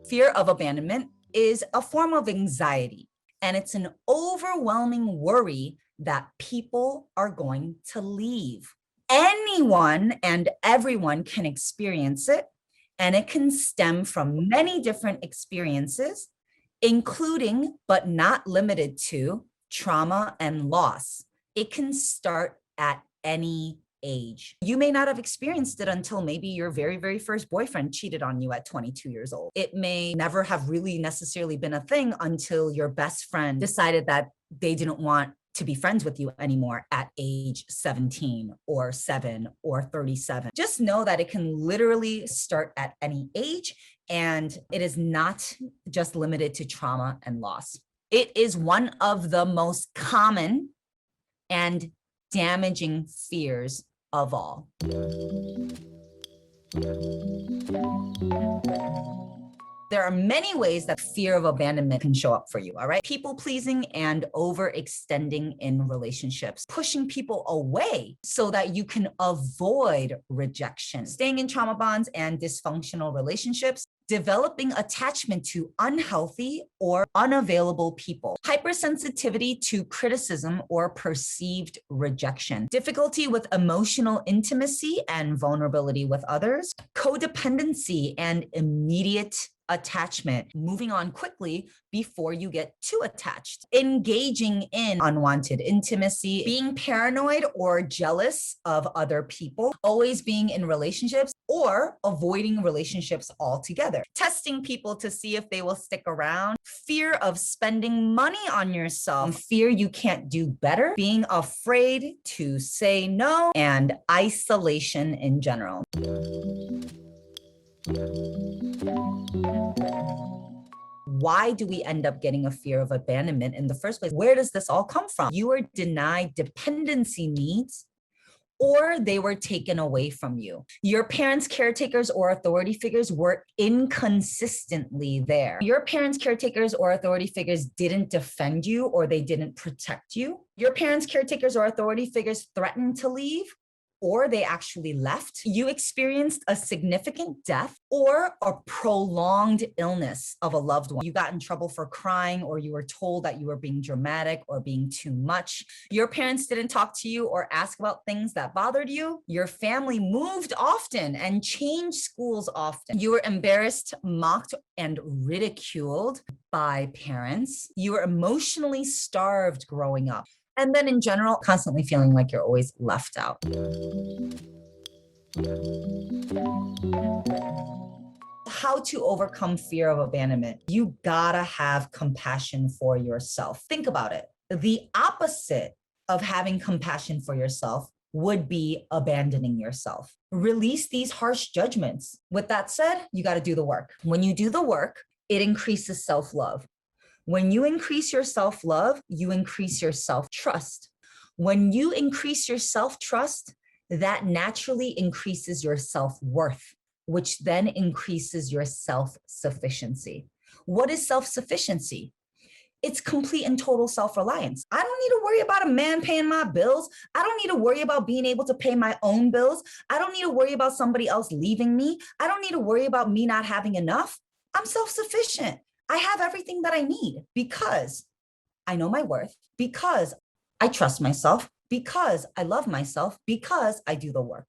Fear of abandonment is a form of anxiety, and it's an overwhelming worry that people are going to leave. Anyone and everyone can experience it, and it can stem from many different experiences, including but not limited to trauma and loss. It can start at any age. You may not have experienced it until maybe your very, very first boyfriend cheated on you at 22 years old. It may never have really necessarily been a thing until your best friend decided that they didn't want to be friends with you anymore at age 17 or 7 or 37. Just know that it can literally start at any age, and it is not just limited to trauma and loss. It is one of the most common and damaging fears of all. There are many ways that fear of abandonment can show up for you, all right? People pleasing and overextending in relationships, pushing people away so that you can avoid rejection, staying in trauma bonds and dysfunctional relationships, developing attachment to unhealthy or unavailable people, hypersensitivity to criticism or perceived rejection, difficulty with emotional intimacy and vulnerability with others, codependency and immediate attachment, moving on quickly before you get too attached, engaging in unwanted intimacy, being paranoid or jealous of other people, always being in relationships or avoiding relationships altogether, testing people to see if they will stick around, fear of spending money on yourself, fear you can't do better, being afraid to say no, and isolation in general. Why do we end up getting a fear of abandonment in the first place? Where does this all come from? You were denied dependency needs, or they were taken away from you. Your parents' caretakers or authority figures were inconsistently there. Your parents' caretakers or authority figures didn't defend you, or they didn't protect you. Your parents' caretakers or authority figures threatened to leave, or they actually left. You experienced a significant death or a prolonged illness of a loved one. You got in trouble for crying, or you were told that you were being dramatic or being too much. Your parents didn't talk to you or ask about things that bothered you. Your family moved often and changed schools often. You were embarrassed, mocked, and ridiculed by parents. You were emotionally starved growing up. And then in general, constantly feeling like you're always left out. How to overcome fear of abandonment? You gotta have compassion for yourself. Think about it. The opposite of having compassion for yourself would be abandoning yourself. Release these harsh judgments. With that said, you gotta do the work. When you do the work, it increases self-love. When you increase your self-love, you increase your self-trust. When you increase your self-trust, that naturally increases your self-worth, which then increases your self-sufficiency. What is self-sufficiency? It's complete and total self-reliance. I don't need to worry about a man paying my bills. I don't need to worry about being able to pay my own bills. I don't need to worry about somebody else leaving me. I don't need to worry about me not having enough. I'm self-sufficient. I have everything that I need because I know my worth, because I trust myself, because I love myself, because I do the work.